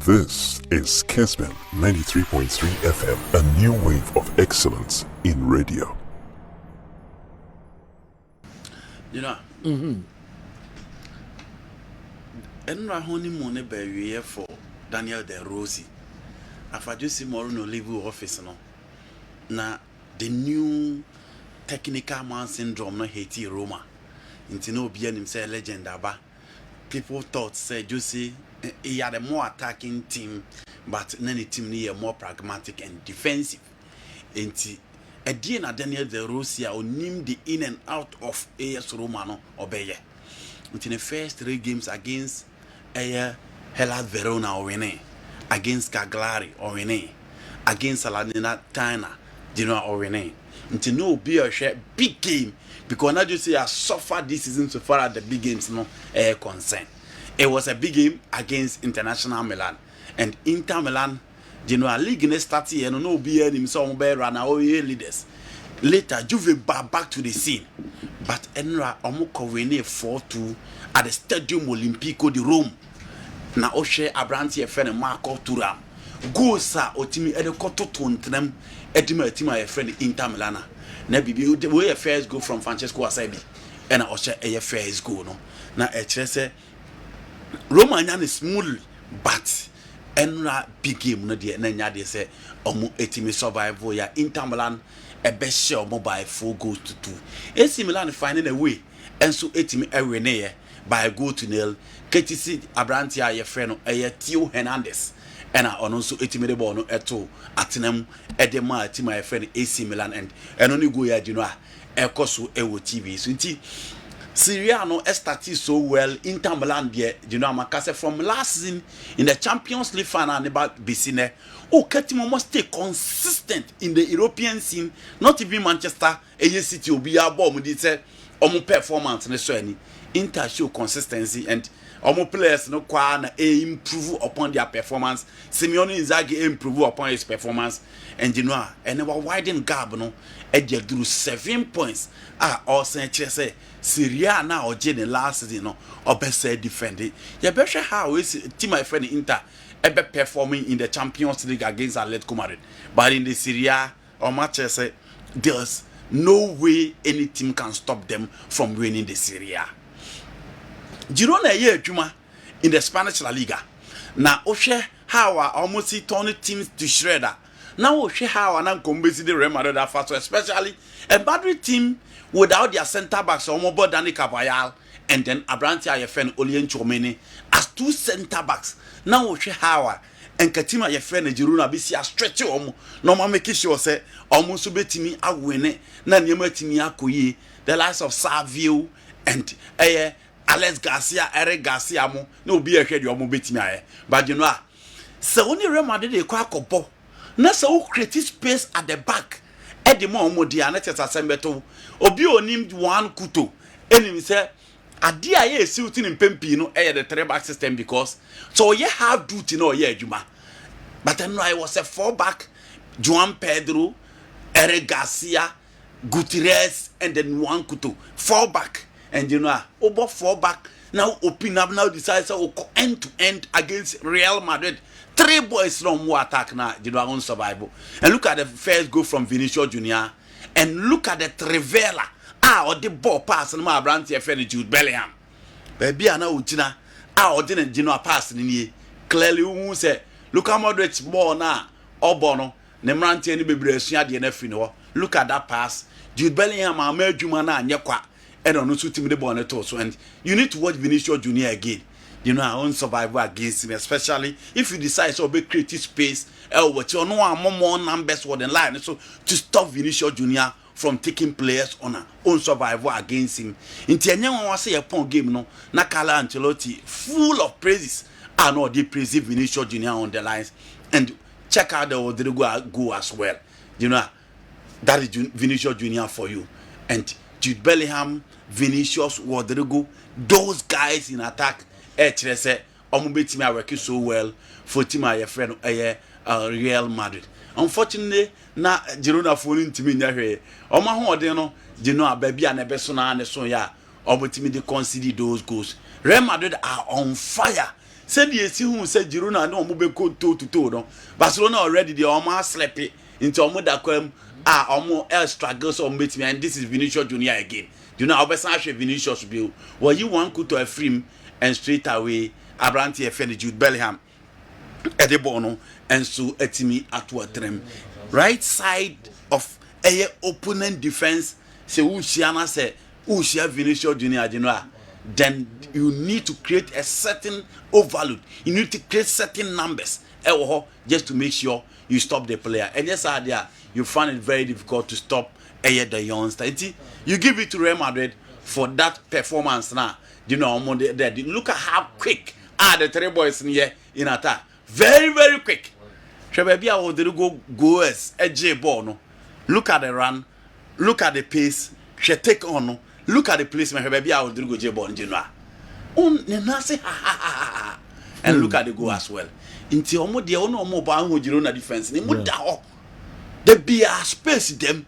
This is Kessben 93.3 FM, a new wave of excellence in radio. You know, and I honeymoon a for Daniel De Rossi. After just more no leave office no. Na the new technical man syndrome no Haiti Roma. Into no be him say legend aba. People thought say Josie he had a more attacking team, but any team near more pragmatic and defensive. Into a na Daniel De Rossi or name the in and out of AS Romano obey. Within the first 3 games against Hellas Verona or winning, against Cagliari or winning, against Salernitana, or winning. Until no be a big game because not just say I suffered this season so far at the big games no concern. It was a big game against International Milan and Inter Milan. League in the start here no be any some run away leaders. Later Juve back to the scene, but Enra Omoko win 4-2 at the Stadium Olimpico di Rome. Na Oshe Abranti friend Marco Thuram. Go sa otimi edekoto tontem edima etima friend Inter Milan. Na bibi we first go from Francesco Asabi. And Oshe first go no. Na say Roma nyan is smooth, but Enra big game no de na nya de say omo etimi survival ya Inter Milan a best share by 4 goals to 2. AC Milan finding a way and so etimi away by a goal to nil. KTC Abrantia your friend Theo Hernandez and I also etimi the ball no eto atenam edema team my friend AC Milan and only go ya ekoso ewo TV so nti Syria no started so well. Inter Milan there, Makase from last season in the Champions League final about Bissine. Ketimo must stay consistent in the European scene. Not even Manchester, City will be a bomb. They say, performance ne so any. Inter show consistency and players no kwa improve upon their performance. Simeone Inzaghi improve upon his performance and and our widen gap no edge through 7 points. Also say Syria now or Jane last season no or best defend it. You better how is team my friend Inter ever performing in the Champions League against Atletico Madrid. But in the Syria or Manchester, there's no way any team can stop them from winning the Syria. Girona ye Juma in the Spanish La Liga. Now Oshe how almost see turn teams to shredder. Now Oshe how and combine the Real Madrid first, especially a Madrid team without their centre backs Omobo Dani Carvajal and then Abrantia Yefen Olien Chomene as 2 centre backs. Now Oshe how and Katima Yefen Girona bisi a stretch omo no ma make sure say almost betimi awene na nyema timi akoyi the likes of Savio and Alex Garcia, Eric Garcia mo no be a head your betimi aye. But so only Real Madrid dey kwa kopo. Na so create space at the back. The more modi anete asembeto obi onim one kuto enim say ade aye esiuti ni mpempi no the 3-back system because so you have duty no ye adwuma but then I was a 4-back Juan Pedro, Eric Garcia, Gutierrez and then one kuto 4-back and over 4-back now open up now decides to end to end against Real Madrid. 3 boys from more attack now, on survival. And look at the first goal from Vinicius Junior. And look at the Trivela. Or the ball pass and my brand here friend Jude Bellingham. Baby, I know Gina. Or didn't pass in ye. Clearly, who say, look how much more now. Obono. Nemranti any baby the NFL. Look at that pass. Jude Bellingham, I made Jumana and Yakwa. And on the team the bonnet also. And you need to watch Vinicius Junior again. Our own survival against him, especially if you decide to be creative space, what you know more numbers for the line. So to stop Vinicius Junior from taking players on our own survival against him. In Tianyang was say upon game no, Nakala Ancelotti full of praises. I know they praise Vinicius Junior on the lines and check out the Rodrigo go as well. That is Vinicius Junior for you. And Jude Bellingham, Vinicius, Rodrigo, those guys in attack. Say betimi are working so well for team my friend Real Madrid. Unfortunately, na Girona phone to me nyahwe. Oma ho ode no, baby and ebeso na ne so ya. Betimi they concede those goals. Real Madrid are on fire. said yes who said Girona no move go toe to toe no Barcelona already they almost slept it into Omoda Kwem almost else struggles on meet me and this is Vinicius Junior again. You know Obesan Vinicius bill. Well you want go to a film and straight away Abranti Effendi Jude Bellingham Edebono and so etimi atwa trem right side of a opponent defense say Uchiana say Ushia Vinicius Junior then you need to create a certain overload. You need to create certain numbers just to make sure you stop the player. And yes, you find it very difficult to stop the youngster. You give it to Real Madrid for that performance now. You know, look at how quick the three boys in here in attack. Very, very quick. Goers, a J ball. No. Look at the run, look at the pace, she take on. No. Look at the placement, baby. I will do go J ball in general. And look at the goal as well. Until almost the owner of mobile who Girona defense. The BR space them.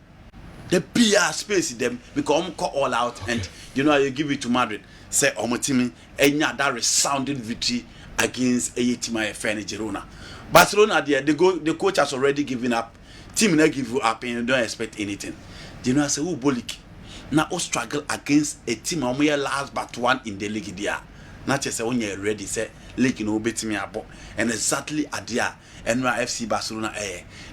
The BR space them because call all out and you know you give it to Madrid. Say team that resounding victory against a team FN Girona. Barcelona the coach has already given up. Team not give you up and you don't expect anything. You know I say who bolik. Now we struggle against a team who last but one in the league there. Not just when you're ready, say league no beat me up. And exactly at there, FC Barcelona.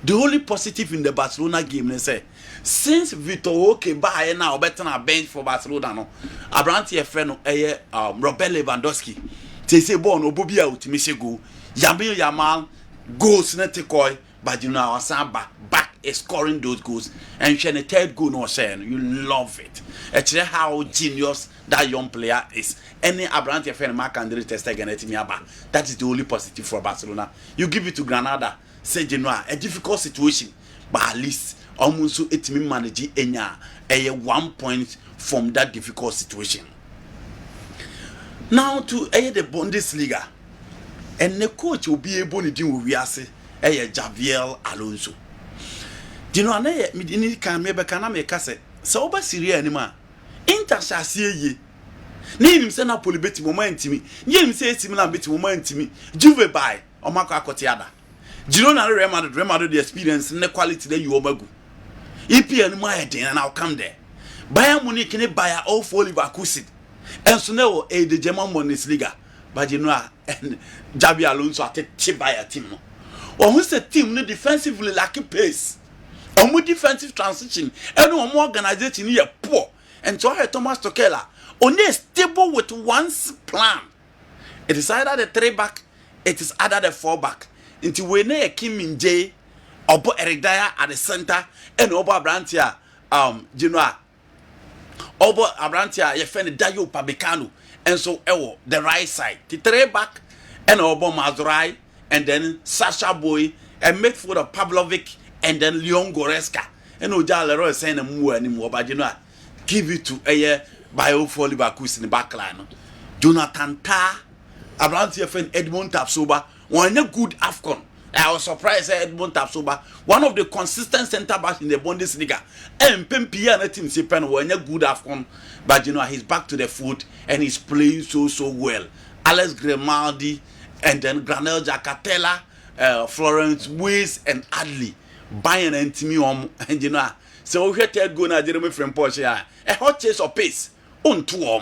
The only positive in the Barcelona game, they say, since Vitor Roque by now better than a bench for Barcelona, no, Abranti FN Robert Lewandowski. They say born Obubi out to go. Yamil Yamal goes netikoi, but you know back is scoring those goals and she the third goal no saying you love it. Actually how genius that young player is. Any Abranti FN Mark Andre Ter Stegen that is the only positive for Barcelona. You give it to Granada, say Genoa, a difficult situation, but at least almost it me manage a 1 point from that difficult situation. Now to the Bundesliga, and the coach will be able to do with Javier Alonso. Do you know me can make a so over Syria anymore. Intershasi ni him say Napoli beti moment me. Ye him say similar beti moment me. Juve buy or Marco Akotiada. Girona Real Madrid the experience and the quality that you obagu. EPL my and I'll come there. Bayern Munich can buy all for Leverkusen. And so now the German Bundesliga. But you know and Javi Alonso at a buy a team. Or who's the team no defensively lacking pace. Or more defensive transition. And no more organization here poor. And so Thomas Tuchel only stable with one's plan. It is either the 3-back, it is either the 4-back. Until we know Kim Min Jae, Obo Eric Dyer at the center, and Obo Abrantia, you know, Obo Abrantia, Yefeni Dayo Pabicano, and so the right side, the 3-back, and Obo Mazurai, and then Sasha Boy, and midfield of Pavlovic, and then Leon Goretzka, and Oja Leroy saying more anymore, but you know, give it to a bio for Leverkusen in the back line. Jonathan Tah, Abranti FN Edmond Tapsoba, one a good AFCON. I was surprised at Edmond Tapsoba, one of the consistent centre backs in the Bundesliga. And Pempia and Team Sipen were a good AFCON, but you know he's back to the foot and he's playing so well. Alex Grimaldi and then Granel Jacatella, Florence Weiss and Adley, Bayern and Timium, and you know. So we had go na Jeremy from Porsche. A hot chase of pace on two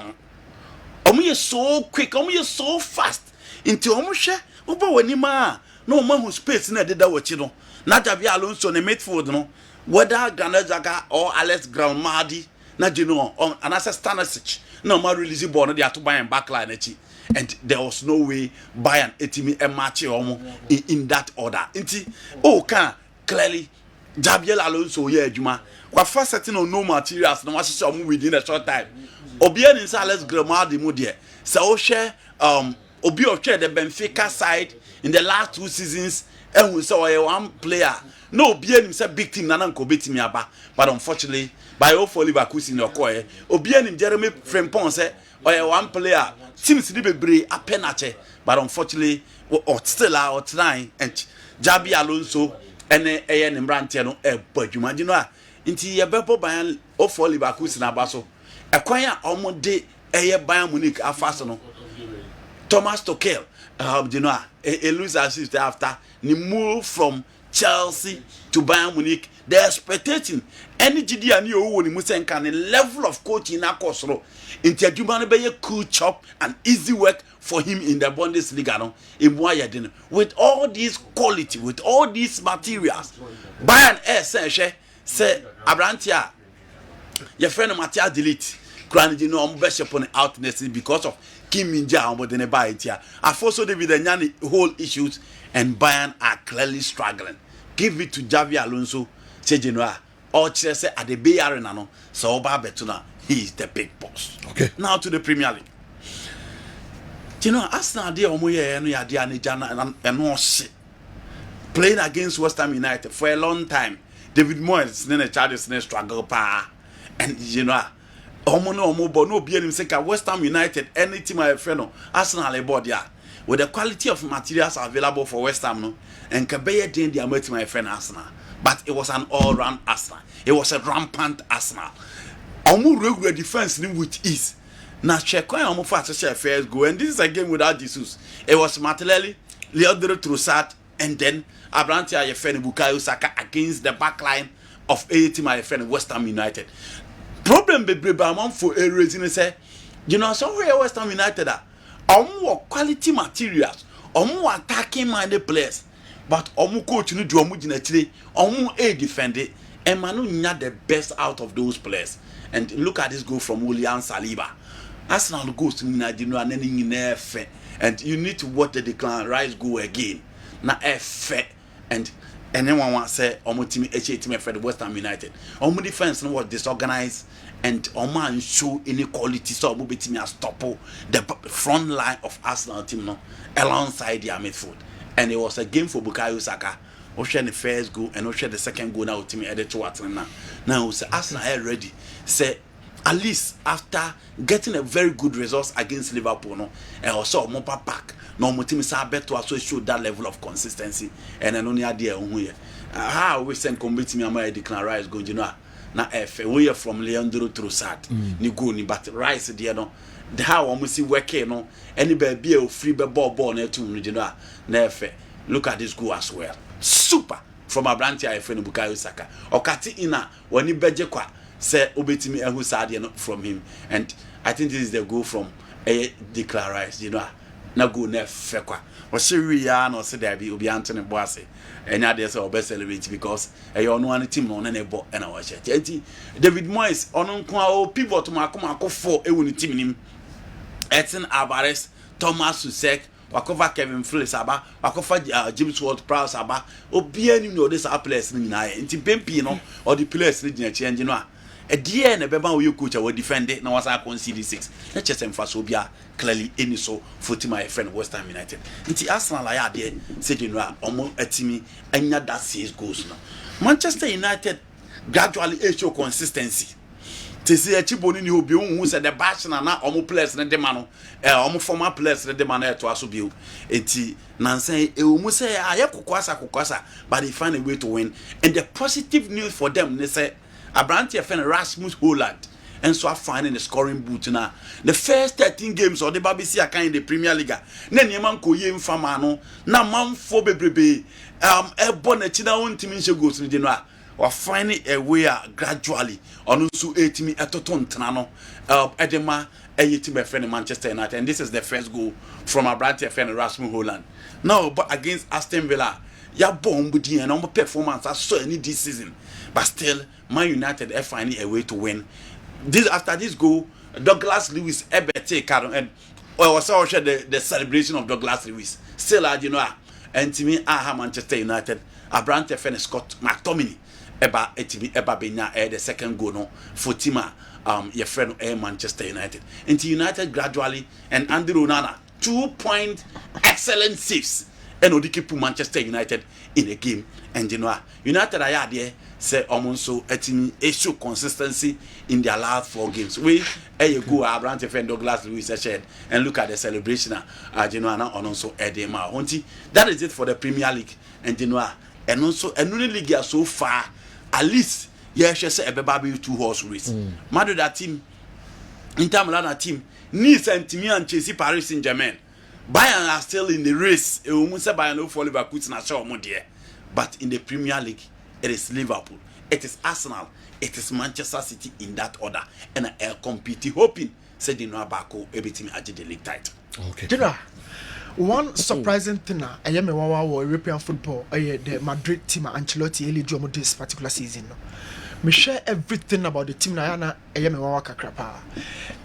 is so quick, is so fast. Into Omusha, Oba Wenima, no man who space in a did that what you know. Not Javier Alonso and a midfield, no. Whether Ganazaga or Alex Grimaldi, not you know, on an Stanisic. No more releasing born, they are to buy and backline. And there was no way Bayern etimi a match in that order. Clearly. Javier Alonso yeah Juma. What first setting on no materials no was some within a short time. Obian in Alex Grimaldi Mudia. So share Obi of the Benfica side in the last 2 seasons and we saw a one player. No Obian himself big team Nanan Kobeti Miaba, but unfortunately by all for Leverkusen in your core. Obian in Jeremy Frempon said or a one player seems to be a penalty, but unfortunately or still out trying and Javier Alonso and a Mbrantiano Bajuma, you know, into your Bebo Bayan or for Leverkusen Abaso. Acquire almost day a Bayern Munich a fastenal. Thomas Tuchel, you know, a loser assist after the move from Chelsea to Bayern Munich. They are expecting any GD and you who Musen can a level of coaching na kosro. Into Jumane be a cool chop and easy work for him in the Bundesliga. No, in Wayadin with all this quality, with all these materials. Bayern say Abrantia, your friend Matthias delete. Granted, you know, I'm best upon outness because of Kim Min-jae but then buy it here. I've also David and Yanni whole issues and Bayern are clearly struggling. Give it to Javi Alonso, say Genoa, or Chelsea at the Bay Arena. No, so Oba Betuna, he is the big boss. Okay. Now to the Premier League. You know, Arsenal they and no shit. Playing against West Ham United for a long time. David Moyes, then a Charles struggle pa, and you know. No be him say West Ham United any team I friend Arsenal board ya with the quality of materials available for West Ham no and Kabeye den their match my friend Arsenal, but it was an all-round Arsenal. It was a rampant Arsenal. Omo regular defense with ease. Na check on omo for first goal, and this is a game without Jesus. It was Martinelli, Leandro Trossard, and then Abrantia your friend Bukayo Saka against the back line of a team my friend West Ham United. Problem be among for a reason say, you know, somewhere West Ham United are more quality materials, or more attacking minded players, but coach no do today, a defender, and Manu not the best out of those players. And look at this goal from William Saliba. Arsenal goes to Nigeria and then and you need to watch the Declan Rice go again. Na effect and anyone want say omo team team for the West Ham United. Omo defense no was disorganized and omo show inequality so omo betimi a stop the front line of Arsenal team no alongside their midfield. And it was a game for Bukayo Saka. Oshe the first goal and Oshe the second goal now team headed towards now. Now say Arsenal are ready. Say at least after getting a very good result against Liverpool no and also Mopa Park. No team is better to show that level of consistency and then only idea on here. How we send combat me am Declan Rice going you know na we from Leandro Trossard ni go ni but Rice there no the how almost see working no any baby free ball na to you know na look at this goal as well super from Abrantia friend Bukayo Saka okati ina woni beje kwa say obetimi ehu sade no from him and I think this is the goal from Declan Rice you know na go na fekwa o se wi ya na o se da bi obi antene bo ase enya dey say o be celebrate because e ono an team no na bo na wa che enti David Moyes ono nko a o pivot mako for e woni team nim Etin Alvarez Thomas Susek wakofa Kevin Phillips aba wakofa James Ward-Prowse aba obi ani no this players ni na enti pempi no or the players ni gina change no a dear na beba we coach we defend na was concede 6 let's just emphasize obia clearly any so for my friend West Ham United nti Arsenal ya there say you know omo atimi anya that 6 goals no Manchester United gradually show consistency to see achiboni ni obi who said the bash na omo players na de ma no omo former players na de ma na to aso bio enti nansen omo say aye kokwasa but they find a way to win and the positive news for them they say Abrantia fan Rasmus Holland and so are finding the scoring boot now. The first 13 games or the BBC are kind in the Premier League. Then you man ko yem fama no na man fo bebrebe e bonnet na won timi nche goals ni general or finding a way gradually on so 8 etoton tena no edema team friend Manchester United and this is the first goal from Abrantia fan Rasmus Holland. Now but against Aston Villa ya bomb budi and on performance as so any this season but still Man United are finding a way to win. This after this goal, Douglas Lewis ebete card and was also the celebration of Douglas Lewis. Still, you know, and to me, Manchester United, Abrante Fen Scott McTominay, eba benya the second goal no for Tima your friend Manchester United. Into United gradually and Andy Onana 2-point excellent saves. And Odikipu Manchester United in a game and you know United are there say omonso etimi show consistency in their last 4 games. We go Abrante Fen Douglas Lewis said and look at the celebration you know na onso edema. That is it for the Premier League and you know and also and league so far at least yes say ebeba be 2-horse race. Madrid that team Inter Milan team Nice and Timi and Chelsea Paris Saint-Germain Bayern are still in the race. Bayern no for Liverpool na show mo there. But in the Premier League, it is Liverpool, it is Arsenal, it is Manchester City in that order, and I compete hoping said the no Bako everything at the league title. Okay. General, one surprising thing I am a European football, the Madrid team Ancelotti eligible this particular season. Me share everything about the team na I am a kakrapa.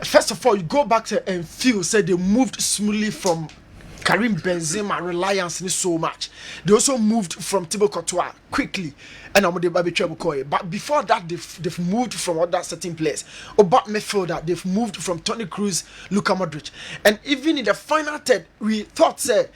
First of all, you go back to and feel said they moved smoothly from Karim Benzema reliance in so much. They also moved from Thibaut Courtois quickly, and I'm the Baby Trebukoy. But before that, they've moved from other certain players. About midfielder, they've moved from Toni Kroos, Luka Modric, and even in the final third, we thought say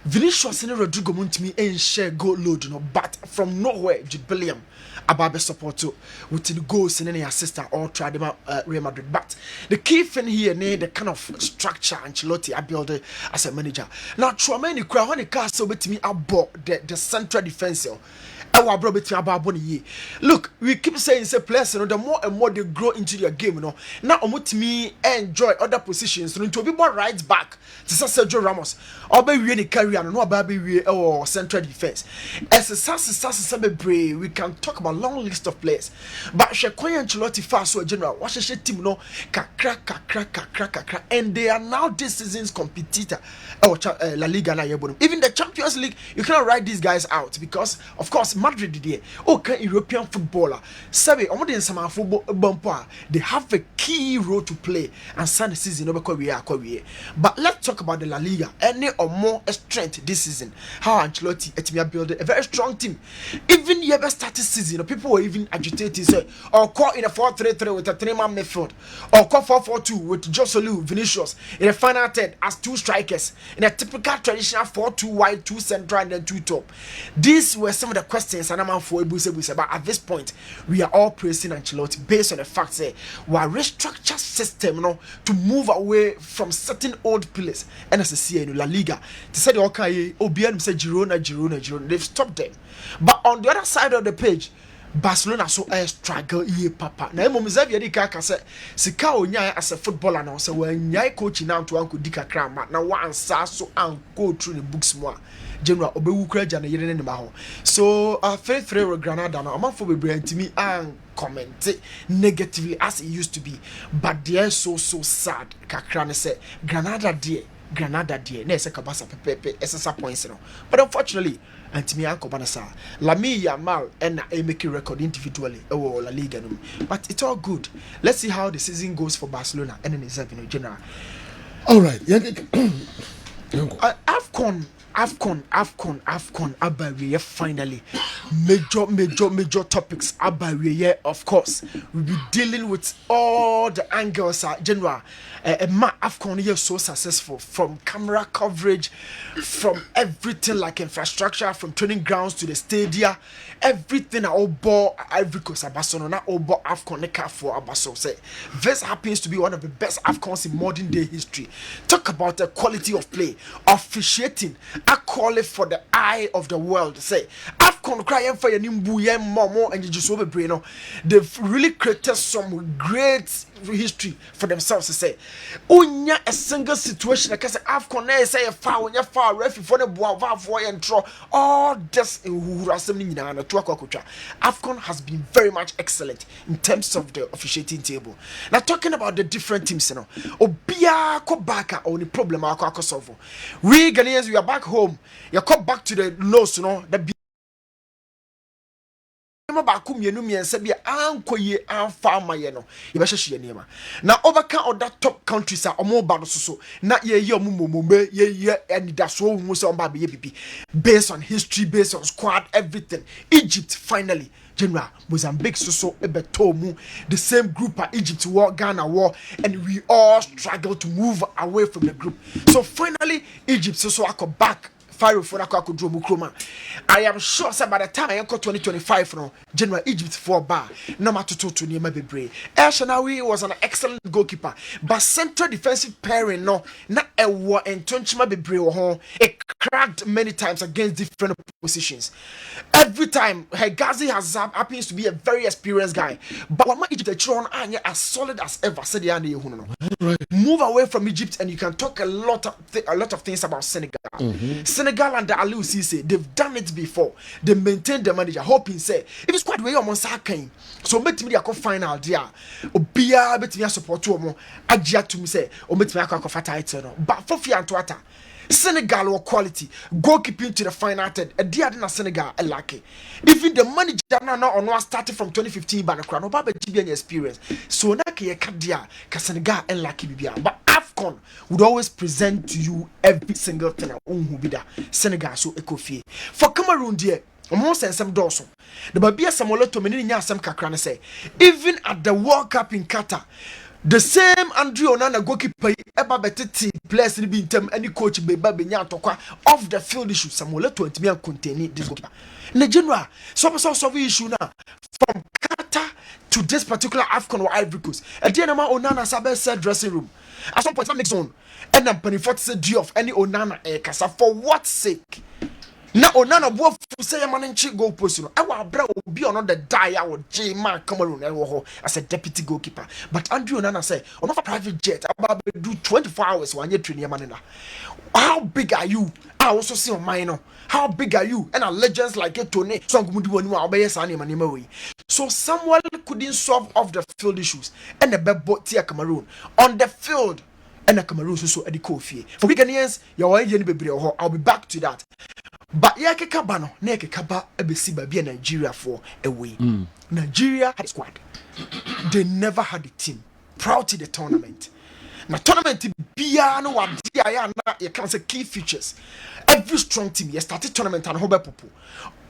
Vinicius and Rodrigo Muntimi ain't share goal load, but from nowhere, Jude Bellingham. About the support with the goals and any assistant or try them Real Madrid. But the key thing here, the kind of structure Ancelotti I built as a manager. Now, Chouameni crowd when the castle with me about the central defense. Look, we keep saying say players, the more and more they grow into their game, now me enjoy other positions. To be more right back to Sergio Ramos, or be really carry on, no baby or central defense. As a brave, we can talk about long list of players. But Shekoya Ancelotti fast so general, watch the team kakra, and they are now this season's competitor. La Liga na even the Champions League, you cannot write these guys out because, of course, Madrid did okay, European footballer. Sabe, they have a key role to play and sign the season over we. But let's talk about the La Liga. Any or more strength this season. How Ancelotti build a very strong team. Even you ever started season, people were even agitating say, or call in a 4-3-3 with a 3-man midfield, or call 4-4-2 with Joselu, Vinicius in the final third as 2 strikers in a typical traditional 4-2 wide, 2 central, and then 2 top. These were some of the questions and I'm for Ebuse, but at this point, we are all praising Ancelotti based on the fact that we are restructured system to move away from certain old pillars. And as I see in La Liga, they said okay, Obian said Girona, they've stopped them. But on the other side of the page, Barcelona so struggle papa. Na emo mzavi yadi kaka se sika onya as a footballer na so when nyai coach na to anko dika krama na wan sa so anko through the books mo general obewu kraja na yere ne ma ho. So 3-3 with Granada na amafo bebre antimi an comment negatively as it used to be, but they are so sad kakra ne say Granada dear na ese kabasa pepe essa points no, but unfortunately Antimi Uncle Banasa, Lami Yamal, and I make a record individually, La Liga. But it's all good. Let's see how the season goes for Barcelona and then itself in general. All right. AFCON, Abawiye finally. Major topics. Abawiye, of course. We'll be dealing with all the angles, general. AFCON is so successful from camera coverage, from everything like infrastructure, from training grounds to the stadia, everything. All ball, Ivory Coast, Abasono, not all ball AFCON for Abaso. Say this happens to be one of the best AFCONs in modern day history. Talk about the quality of play, officiating. I call it for the eye of the world. Say AFCON crying for your nimbu momo and you just over brain. They've really created some great history for themselves to say. Unya a single situation like I say AFCON say a foul when you foul referee for the boa for and throw all this AFCON has been very much excellent in terms of the officiating table. Now talking about the different teams, Obia ko back on the problem solve. We Ghanaians, we are back home. You come back to the lows, the baako mienu miensa bia ankoye anfa ye no ye be hye niema na overcome other top countries are omo ba no so na ye omumombe ye anidaso hu se omba be ye bibi based on history, based on squad, everything. Egypt finally general Mozambique so ebetomu the same group as Egypt war, Ghana war, and we all struggle to move away from the group. So finally Egypt so I come back Fire for Mukroma. I am sure by the time I am 2025 no General Egypt for bar no matter to near my baby. Elshanawi was an excellent goalkeeper, but central defensive pairing no na a war and Tonchima be brave or a cracked many times against different positions. Every time Hegazi happens to be a very experienced guy, but what Egypt as solid as ever. Said move away from Egypt and you can talk a lot of things about Senegal. Senegal and the Aliou Cisse, they've done it before. They maintain the manager, hoping say if it's quite way almost hacking. So make me a final dear. Obia bet me support to mo agia to me say o met me akwa fata title. But for Fian Tuata. Senegal or quality goalkeeping to the final third. A dear than Senegal a lucky. Even the manager now on one started from 2015 by the crown, no Baba GBN experience. So Naki Kadia, Senegal and lucky Bibia. But AFCON would always present to you every single thing that Senegal so ecofi. For Cameroon, dear. Almost and some dorsal. The Babia Samola to many some Kakrana say, even at the World Cup in Qatar. The same Andrew Onana goalkeeper ever better team players in be term any coach be Babenya tokwa off the field issue Samuel to me contain this goalkeeper. In the general, so issue now from Qatar to this particular AFCON or Ivory Coast. At the end of Onana Sabe said dressing room. At some point, some next on and I'm penny for the of any Onana Kasa for what sake? Na Onana bof say man nchi goal post no ewa bra obi on the die our J man Cameroon as a deputy goalkeeper, but Andrew Onana say on a private jet about do 24 hours one year training man na. How big are you? I also see on mine. How big are you? And a legends like it Tony so so someone couldn't solve off the field issues and the bebo tia Cameroon on the field. And the Cameroon so at the coffee. For Ghanaians, I'll be back to that. But yake kabano, neke kaba ebesi baby Nigeria for away. Nigeria had a squad. They never had a team. Proud to the tournament. Now tournament biano wa dia na you can say key features. Every strong team you started tournament and hobe popo.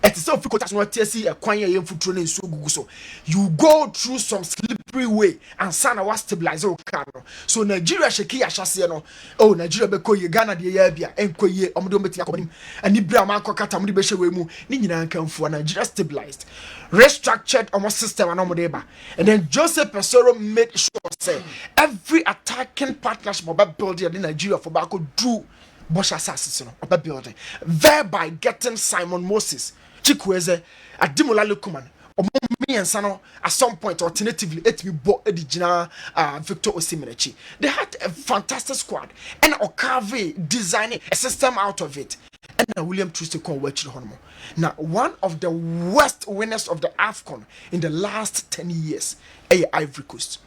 It is so difficult as not to see a kwanya yem futrone so gugu so. You go through some slippery way and sana was stabilizer kano. So Nigeria sheki ashase no. Oh Nigeria be ko ye Ghana de ye bia enko ye omodo meti akonim. Ani bra man ko kata mo de be hwe mu. Ni nyina nkamfo Nigeria stabilized. Restructured almost system and omodeba. And then Joseph Pesoro made sure say every attacking partnership about building in Nigeria for back do Bosch assassins about building. Thereby getting Simon Moses, Chikweze, Adimola Lukuman, or me and Sano at some point alternatively it me bought Edijina Victor Osimhen. They had a fantastic squad and Okavi designing a system out of it. And William Trusty called Wetch Honmo. Now, one of the worst winners of the AFCON in the last 10 years, Ivory Coast.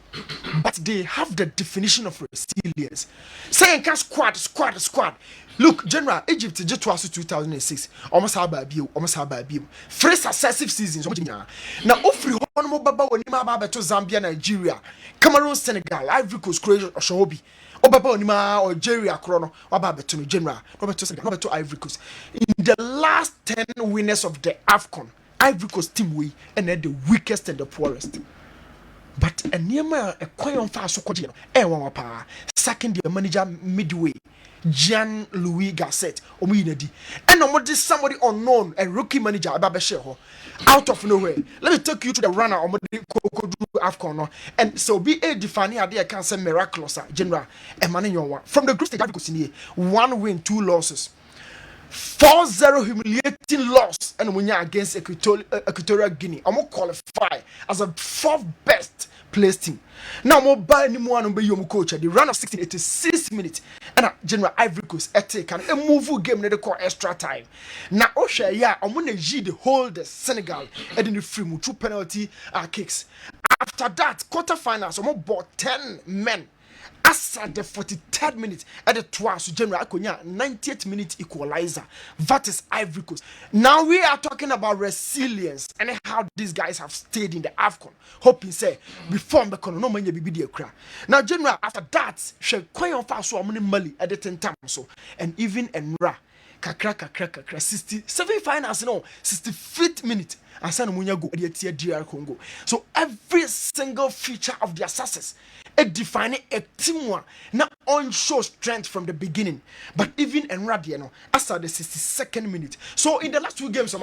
But they have the definition of resilience. Saying squad. Look, General, Egypt just was 2006. Almost have a view. Three successive seasons. Now, Ofri Honmo Baba Onima Baba to Zambia, Nigeria, Cameroon, Senegal, Ivory Coast, Croatia, or Shobi. Obaba Onima or Jerry Akrono, Obaba to me, General, Robert to Ivory Coast. In the last 10 winners of the AFCON, Ivory Coast team we and then the weakest and the poorest. But a near a coin fast so second year manager midway, Jean Louis Gasset, Omidedi, and on somebody unknown, a rookie manager, Ababesheho, out of nowhere. Let me take you to the runner of AFCON, and so be a defining idea can say miraculous, General, and man from the group stage, 1 win, 2 losses. 4-0 humiliating loss and when you're against Equatorial Guinea, I'm gonna qualify as a 4th best placed team. Now I'm buy any more and be your coach at the run of 86 minutes and General Ivory Coast take and a move game they call extra time. Now Osha I'm gonna the whole the Senegal and in the free move 2 penalty kicks. After that quarterfinals, I'm bought 10 men. As at the 43rd minute at the twice General Akonya 90th minute equalizer. That is Ivory Coast. Now we are talking about resilience and how these guys have stayed in the AFCON. Hoping say before the no money be the cry. Now General after that she quite on fast so many Mali at the 10 time so and even Enra kakra 67 finals no 65th minute and San Munya go at the DR Congo. So every single feature of their success it define a team one now on show strength from the beginning. But even and Radiano after the 62nd minute. So in the last two games,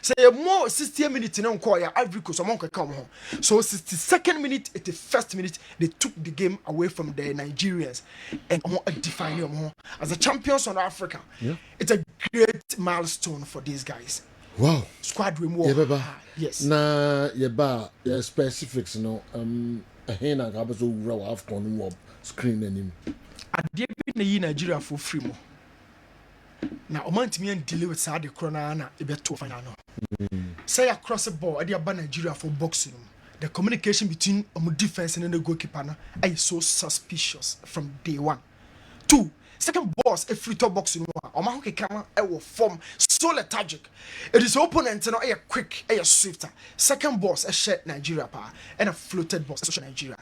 say more 60 minutes in Onkoya, Ivory Coast, someone can come home. So 62nd minute, 81st minute, they took the game away from the Nigerians and define them as the champions of Africa. Yeah. It's a great milestone for these guys. Wow. Squad remove. Yes. Na yeba specifics no ahena ka bezo wura afcon wo screen anim. Ade bi na yi Nigeria for free mo. Na o man timi and delay with sad the corona na e beto final no. Say across the ball ade aba Nigeria for boxing. The communication between defense and the goalkeeper na is so suspicious from day one. 2, second boss a free top boxing one. Oma ho keka e wo form so lethargic. It is opponent no quick, swifter. Second boss a share Nigeria pa and a floated boss so Nigeria.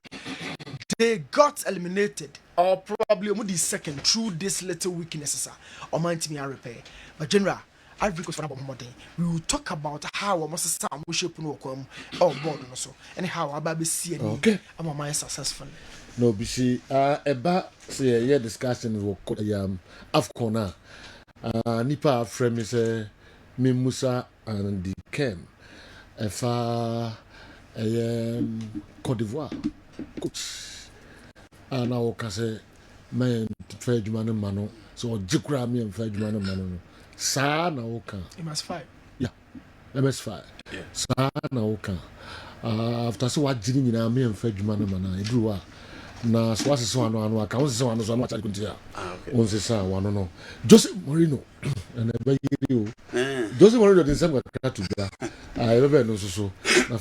They got eliminated or probably the second through this little weaknesses or mind to me and repair. But general Ivory Coast we will talk about how we must start shape no come or board also and how our baby see okay. I'm my successful. No bisi eba say yeah discussion wo afcon nipa frame say me Musa and the KERM efa Côte d'Ivoire coach ana o ka say man fa adwuma no mano so jikura me fa adwuma no mano sa na o ka MS5 yeah MS5 yeah sa na o ka after so what jini nyina me fa adwuma no mano edruwa na so wase so anu aka won se so anu so anu acha kuntia won se sa wano no Jose Mourinho na ba yiri o Jose Mourinho din sem ka to bia e be no so na